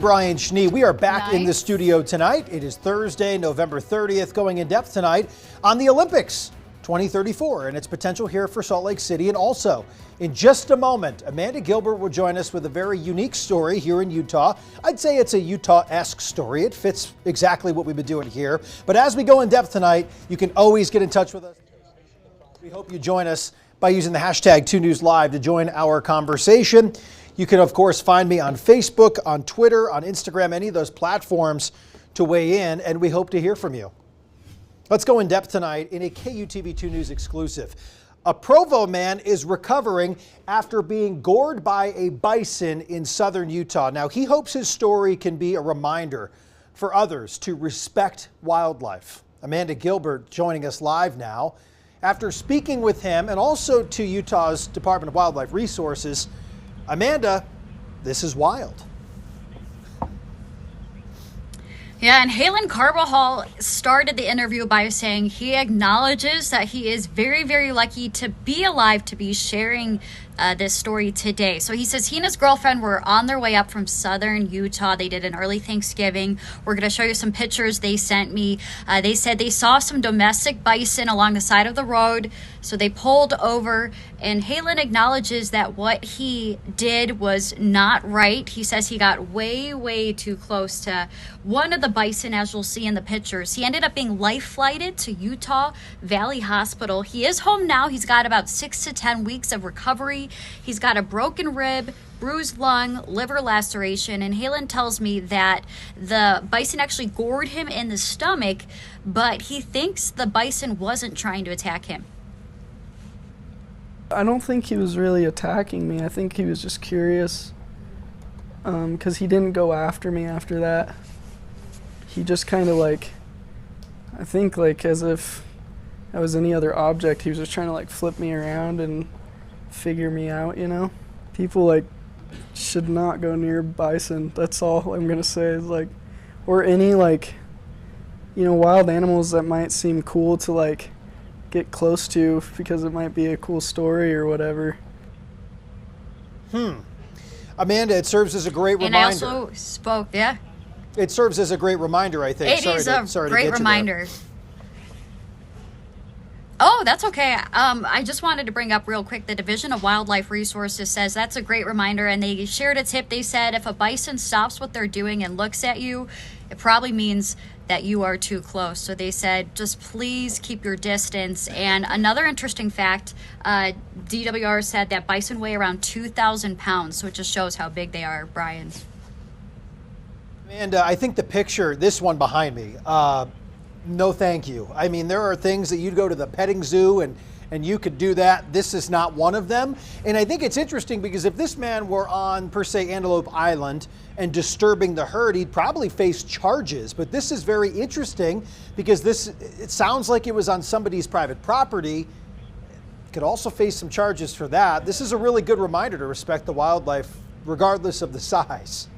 Brian Schnee, we are back in the studio tonight. It is Thursday, November 30th, going in depth tonight on the Olympics 2034 and its potential here for Salt Lake City. And also, in just a moment, Amanda Gilbert will join us with a very unique story here in Utah. I'd say it's a Utah-esque story. It fits exactly what we've been doing here. But as we go in depth tonight, you can always get in touch with us. We hope you join us by using the hashtag 2NewsLive to join our conversation. You can, of course, find me on Facebook, on Twitter, on Instagram, any of those platforms to weigh in, and we hope to hear from you. Let's go in depth tonight in a KUTV2 News exclusive. A Provo man is recovering after being gored by a bison in southern Utah. Now, he hopes his story can be a reminder for others to respect wildlife. Amanda Gilbert joining us live now. After speaking with him and also to Utah's Department of Wildlife Resources, Amanda, this is wild. Yeah, and Halen Carbajal started the interview by saying he acknowledges that he is very, very lucky to be alive to be sharing this story today. So he says he and his girlfriend were on their way up from southern Utah. They did an early Thanksgiving. We're going to show you some pictures they sent me. They said they saw some domestic bison along the side of the road. So they pulled over, and Halen acknowledges that what he did was not right. He says he got way, way too close to one of the bison, as you'll see in the pictures. He ended up being life flighted to Utah Valley Hospital. He is home now. He's got about 6 to 10 weeks of recovery. He's got a broken rib, bruised lung, liver laceration, and Halen tells me that the bison actually gored him in the stomach, but he thinks the bison wasn't trying to attack him. I don't think he was really attacking me. I think he was just curious, because he didn't go after me after that. He just kind of I think as if I was any other object, he was just trying to flip me around and figure me out, you know? People should not go near bison. That's all I'm gonna say is or any wild animals that might seem cool to get close to because it might be a cool story or whatever. Amanda, it serves as a great reminder. And I also spoke, yeah. It serves as a great reminder, I think. It is a great reminder. Oh, that's okay. I just wanted to bring up real quick, the Division of Wildlife Resources says that's a great reminder, and they shared a tip. They said if a bison stops what they're doing and looks at you, it probably means that you are too close. So they said, just please keep your distance. And another interesting fact, DWR said that bison weigh around 2,000 pounds, so it just shows how big they are, Brian. And I think the picture, this one behind me, no thank you. I mean, there are things that you'd go to the petting zoo and you could do that. This is not one of them. And I think it's interesting because if this man were on, per se, Antelope Island and disturbing the herd, he'd probably face charges. But this is very interesting because it sounds like it was on somebody's private property. Could also face some charges for that. This is a really good reminder to respect the wildlife regardless of the size.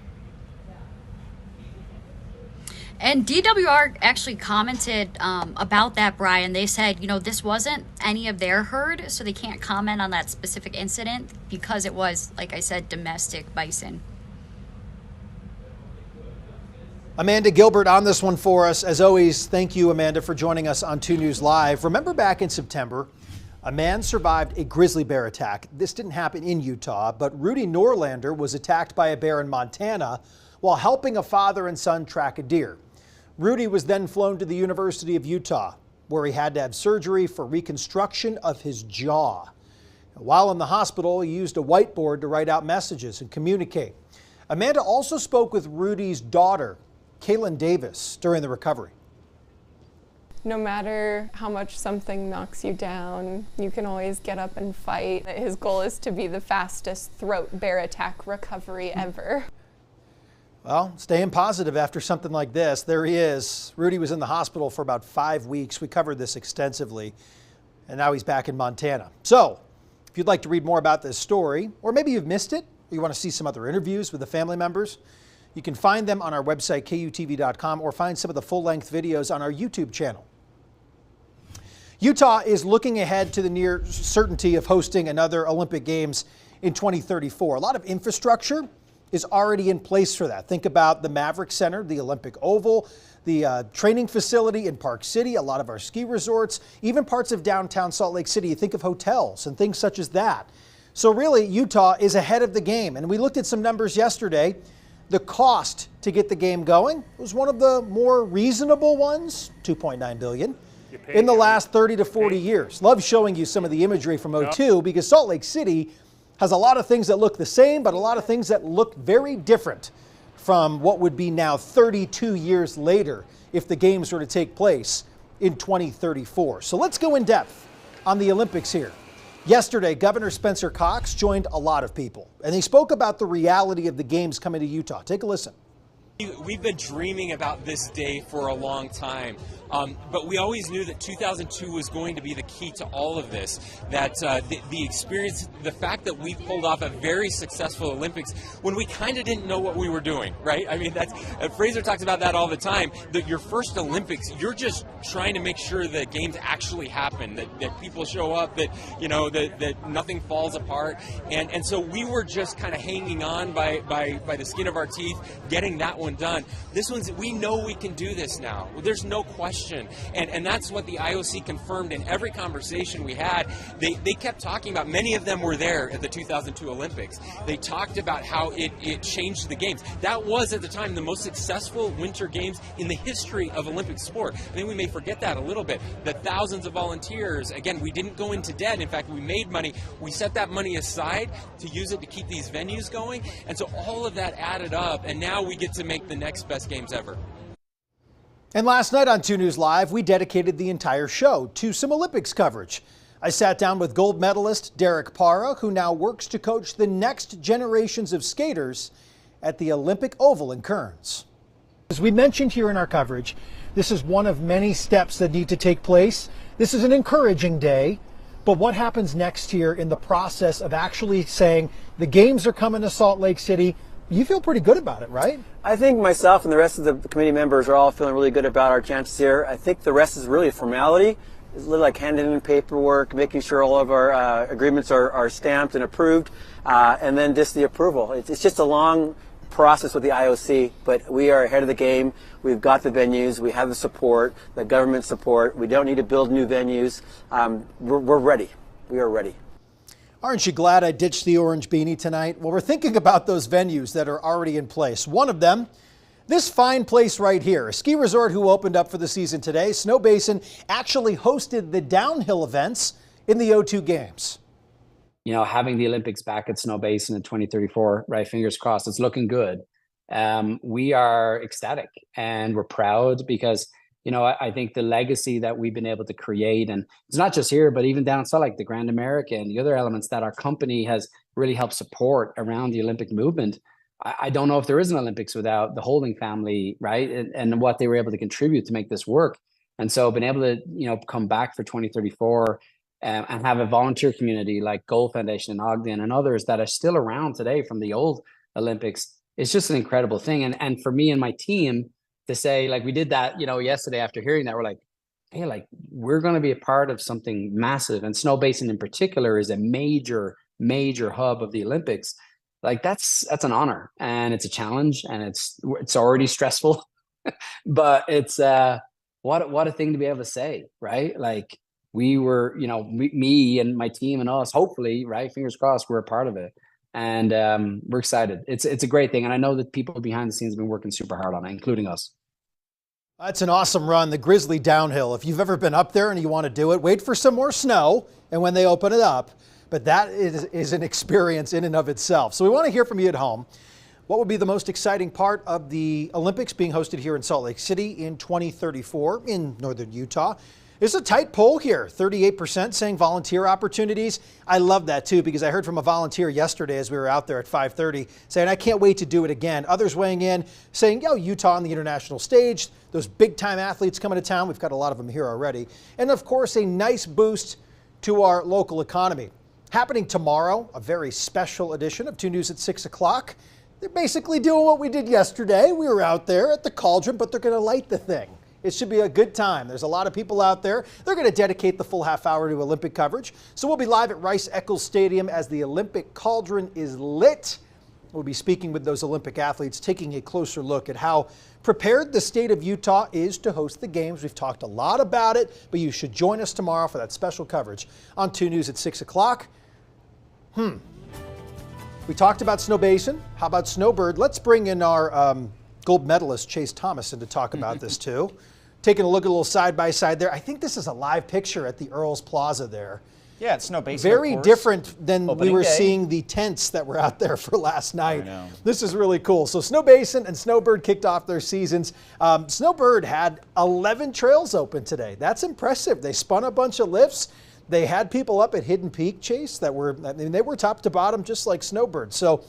And DWR actually commented about that, Brian. They said, this wasn't any of their herd, so they can't comment on that specific incident because it was, like I said, domestic bison. Amanda Gilbert on this one for us. As always, thank you, Amanda, for joining us on 2 News Live. Remember back in September, a man survived a grizzly bear attack. This didn't happen in Utah, but Rudy Norlander was attacked by a bear in Montana while helping a father and son track a deer. Rudy was then flown to the University of Utah, where he had to have surgery for reconstruction of his jaw. While in the hospital, he used a whiteboard to write out messages and communicate. Amanda also spoke with Rudy's daughter, Kaylin Davis, during the recovery. No matter how much something knocks you down, you can always get up and fight. His goal is to be the fastest throat bear attack recovery ever. Well, staying positive after something like this. There he is. Rudy was in the hospital for about 5 weeks. We covered this extensively, and now he's back in Montana. So, if you'd like to read more about this story, or maybe you've missed it, or you want to see some other interviews with the family members, you can find them on our website, KUTV.com, or find some of the full-length videos on our YouTube channel. Utah is looking ahead to the near certainty of hosting another Olympic Games in 2034. A lot of infrastructure is already in place for that. Think about the Maverick Center, the Olympic Oval, the training facility in Park City, a lot of our ski resorts, even parts of downtown Salt Lake City. You think of hotels and things such as that. So really, Utah is ahead of the game. And we looked at some numbers yesterday. The cost to get the game going was one of the more reasonable ones, $2.9 billion, in the last 30 to 40 years. Love showing you some of the imagery from '02 because Salt Lake City has a lot of things that look the same, but a lot of things that look very different from what would be now 32 years later if the games were to take place in 2034. So let's go in depth on the Olympics here. Yesterday, Governor Spencer Cox joined a lot of people, and he spoke about the reality of the games coming to Utah. Take a listen. We've been dreaming about this day for a long time, but we always knew that 2002 was going to be the key to all of this, that the experience, the fact that we pulled off a very successful Olympics when we kind of didn't know what we were doing, right? I mean, that's Fraser talks about that all the time, that your first Olympics, you're just trying to make sure that games actually happen, that people show up, that, you know, that nothing falls apart, and so we were just kind of hanging on by the skin of our teeth, getting that one done. This one's, we know we can do this now. There's no question. And that's what the IOC confirmed in every conversation we had. They kept talking about, many of them were there at the 2002 Olympics. They talked about how it changed the games. That was at the time the most successful winter games in the history of Olympic sport. I think we may forget that a little bit. The thousands of volunteers, again, we didn't go into debt. In fact, we made money. We set that money aside to use it to keep these venues going. And so all of that added up, and now we get to make the next best games ever. And last night on 2 News Live, we dedicated the entire show to some Olympics coverage. I sat down with gold medalist Derek Parra, who now works to coach the next generations of skaters at the Olympic Oval in Kearns. As we mentioned here in our coverage, this is one of many steps that need to take place. This is an encouraging day, but what happens next here in the process of actually saying the games are coming to Salt Lake City? You feel pretty good about it, right? I think myself and the rest of the committee members are all feeling really good about our chances here. I think the rest is really a formality. It's a little like handing in paperwork, making sure all of our agreements are stamped and approved, and then just the approval. It's just a long process with the IOC, but we are ahead of the game. We've got the venues. We have the support, the government support. We don't need to build new venues. We're ready. We are ready. Aren't you glad I ditched the orange beanie tonight? Well, we're thinking about those venues that are already in place. One of them, this fine place right here, a ski resort who opened up for the season today. Snowbasin actually hosted the downhill events in the O2 Games. You know, having the Olympics back at Snowbasin in 2034, right, fingers crossed, it's looking good. We are ecstatic and we're proud because, you know, I think the legacy that we've been able to create, and it's not just here, but even down south, like the Grand America and the other elements that our company has really helped support around the Olympic movement. I don't know if there is an Olympics without the Holding family, right? And what they were able to contribute to make this work. And so being able to, you know, come back for 2034 and have a volunteer community like Gold Foundation in Ogden and others that are still around today from the old Olympics, it's just an incredible thing. And for me and my team, to say, like, we did that, you know, yesterday after hearing that, we're like, hey, like, we're going to be a part of something massive. And Snowbasin in particular is a major hub of the Olympics. Like, that's an honor and it's a challenge and it's already stressful, but it's what a thing to be able to say, right? Like, we were, you know, me and my team and us, hopefully, right, fingers crossed, we're a part of it. And we're excited. It's a great thing. And I know that people behind the scenes have been working super hard on it, including us. That's an awesome run, the Grizzly Downhill. If you've ever been up there and you want to do it, wait for some more snow and when they open it up. But that is an experience in and of itself. So we want to hear from you at home. What would be the most exciting part of the Olympics being hosted here in Salt Lake City in 2034 in northern Utah? There's a tight poll here, 38% saying volunteer opportunities. I love that too, because I heard from a volunteer yesterday as we were out there at 5:30 saying, I can't wait to do it again. Others weighing in saying, yo, Utah on the international stage, those big time athletes coming to town. We've got a lot of them here already. And of course, a nice boost to our local economy. Happening tomorrow, a very special edition of 2 News at 6 o'clock. They're basically doing what we did yesterday. We were out there at the cauldron, but they're going to light the thing. It should be a good time. There's a lot of people out there. They're going to dedicate the full half hour to Olympic coverage. So we'll be live at Rice-Eccles Stadium as the Olympic cauldron is lit. We'll be speaking with those Olympic athletes, taking a closer look at how prepared the state of Utah is to host the games. We've talked a lot about it, but you should join us tomorrow for that special coverage on 2 News at 6 o'clock. We talked about Snowbasin. How about Snowbird? Let's bring in our gold medalist, Chase Thomas, in to talk about this too. Taking a look at a little side-by-side there. I think this is a live picture at the Earls Plaza there. Yeah, it's Snowbasin. Very different than we were day. seeing the tents that were out there for last night. This is really cool. So Snowbasin and Snowbird kicked off their seasons. Snowbird had 11 trails open today. That's impressive. They spun a bunch of lifts. They had people up at Hidden Peak, Chase, that were, I mean, they were top to bottom just like Snowbird. So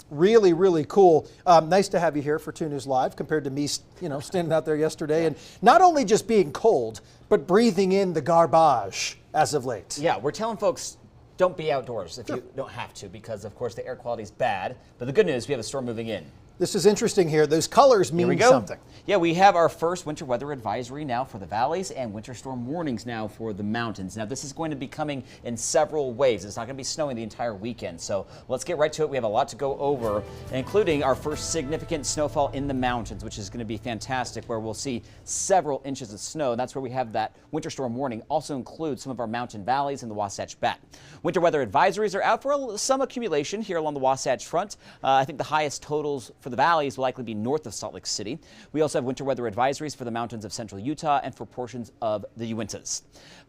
really, really cool. Nice to have you here for 2 News Live compared to me, standing out there yesterday and not only just being cold, but breathing in the garbage as of late. Yeah, we're telling folks don't be outdoors if you don't have to, because of course the air quality is bad. But the good news, we have a storm moving in. This is interesting here. Those colors mean something. Yeah, we have our first winter weather advisory now for the valleys and winter storm warnings now for the mountains. Now, this is going to be coming in several waves. It's not going to be snowing the entire weekend. So let's get right to it. We have a lot to go over, including our first significant snowfall in the mountains, which is going to be fantastic, where we'll see several inches of snow. And that's where we have that winter storm warning. Also includes some of our mountain valleys and the Wasatch Back. Winter weather advisories are out for some accumulation here along the Wasatch Front. I think the highest totals for the valleys will likely be north of Salt Lake City. We also have winter weather advisories for the mountains of central Utah and for portions of the Uintas.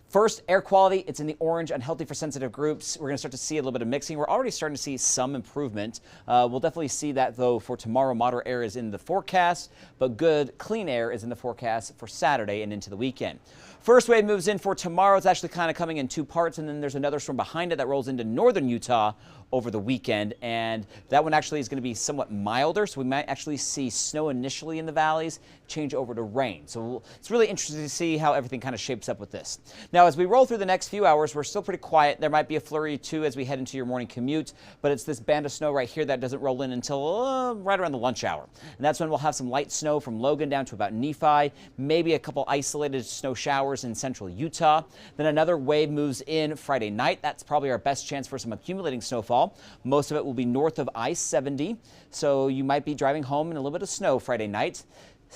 First, air quality, it's in the orange, unhealthy for sensitive groups. We're going to start to see a little bit of mixing. We're already starting to see some improvement. We'll definitely see that, though, for tomorrow. Moderate air is in the forecast, but good, clean air is in the forecast for Saturday and into the weekend. First wave moves in for tomorrow. It's actually kind of coming in 2 parts, and then there's another storm behind it that rolls into northern Utah over the weekend, and that one actually is going to be somewhat milder, so we might actually see snow initially in the valleys change over to rain. So it's really interesting to see how everything kind of shapes up with this. Now, as we roll through the next few hours, we're still pretty quiet. There might be a flurry or two as we head into your morning commute, but it's this band of snow right here that doesn't roll in until right around the lunch hour. And that's when we'll have some light snow from Logan down to about Nephi, maybe a couple isolated snow showers in central Utah. Then another wave moves in Friday night. That's probably our best chance for some accumulating snowfall. Most of it will be north of I-70, so you might be driving home in a little bit of snow Friday night.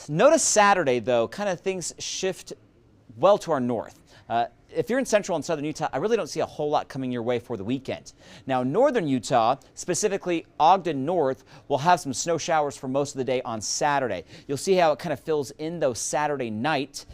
Notice Saturday, though, kind of things shift well to our north. If you're in central and southern Utah, I really don't see a whole lot coming your way for the weekend. Now, northern Utah, specifically Ogden North, will have some snow showers for most of the day on Saturday. You'll see how it kind of fills in, though, Saturday night.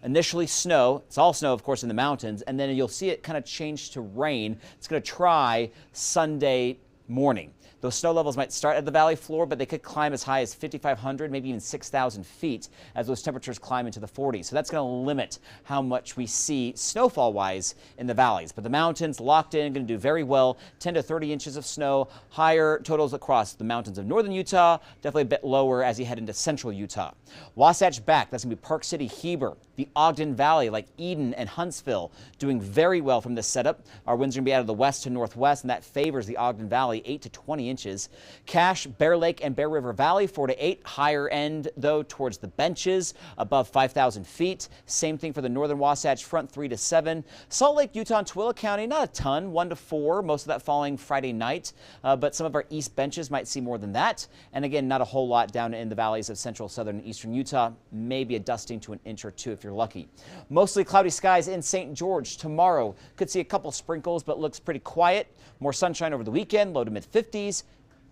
Initially snow, it's all snow of course in the mountains, and then you'll see it kind of change to rain. It's going to try Sunday morning. Those snow levels might start at the valley floor, but they could climb as high as 5,500, maybe even 6,000 feet as those temperatures climb into the 40s. So that's going to limit how much we see snowfall-wise in the valleys. But the mountains locked in, going to do very well. 10 to 30 inches of snow, higher totals across the mountains of northern Utah, definitely a bit lower as you head into central Utah. Wasatch Back, that's going to be Park City, Heber, the Ogden Valley like Eden and Huntsville, doing very well from this setup. Our winds are going to be out of the west to northwest, and that favors the Ogden Valley, 8 to 20 inches. Cache, Bear Lake, and Bear River Valley, 4 to 8. Higher end, though, towards the benches, above 5,000 feet. Same thing for the northern Wasatch Front, 3 to 7. Salt Lake, Utah, and Tooele County, not a ton, 1 to 4. Most of that falling Friday night, but some of our east benches might see more than that. And again, not a whole lot down in the valleys of central, southern, and eastern Utah. Maybe a dusting to an inch or two if you're lucky. Mostly cloudy skies in St. George tomorrow. Could see a couple sprinkles, but looks pretty quiet. More sunshine over the weekend, low to mid 50s.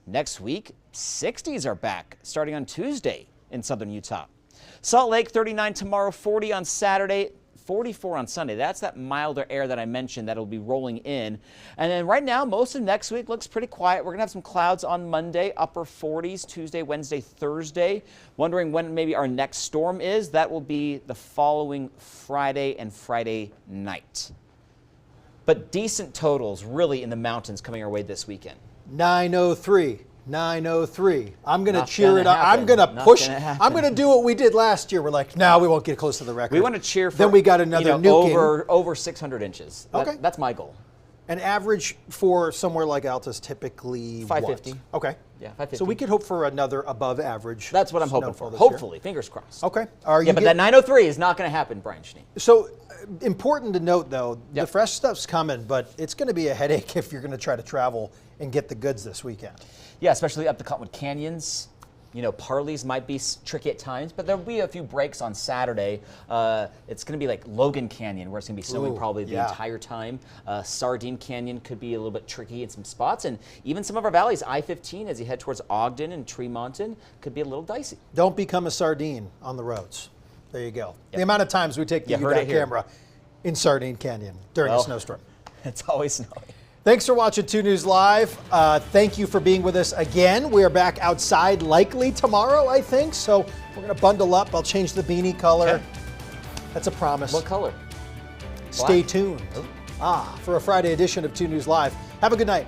Next week, 60s are back starting on Tuesday in southern Utah. Salt Lake, 39 tomorrow, 40 on Saturday, 44 on Sunday. That's that milder air that I mentioned that'll be rolling in. And then right now, most of next week looks pretty quiet. We're going to have some clouds on Monday, upper 40s, Tuesday, Wednesday, Thursday. Wondering when maybe our next storm is. That will be the following Friday and Friday night. But decent totals really in the mountains coming our way this weekend. 903. 903. I'm going to cheer it up. I'm going to push. I'm going to do what we did last year. We're like, no, we won't get close to the record. We want to cheer for, then we got another new over 600 inches. Okay. That's my goal. An average for somewhere like Alta's typically 550. What? Okay. Yeah, 550. So we could hope for another above average. That's what I'm hoping for. this year. Hopefully, fingers crossed. Okay. Are you Yeah, but that 903 is not going to happen, Brian Schnee. So important to note, though, the Yep. fresh stuff's coming, but it's going to be a headache if you're going to try to travel and get the goods this weekend. Yeah, especially up the Cottonwood Canyons. You know, Parleys might be tricky at times, but there'll be a few breaks on Saturday. It's going to be like Logan Canyon, where it's going to be snowing Ooh, probably the yeah. entire time. Sardine Canyon could be a little bit tricky in some spots, and even some of our valleys, I-15 as you head towards Ogden and Tremonton, could be a little dicey. Don't become a sardine on the roads. There you go. Yep. The amount of times we take the You heard it UDOT here. camera in Sardine Canyon during a snowstorm. It's always snowing. Thanks for watching 2 News Live. Thank you for being with us again. We are back outside likely tomorrow, I think. So we're going to bundle up. I'll change the beanie color. Okay. That's a promise. What color? Stay Black? tuned. Oh. For a Friday edition of 2 News Live. Have a good night.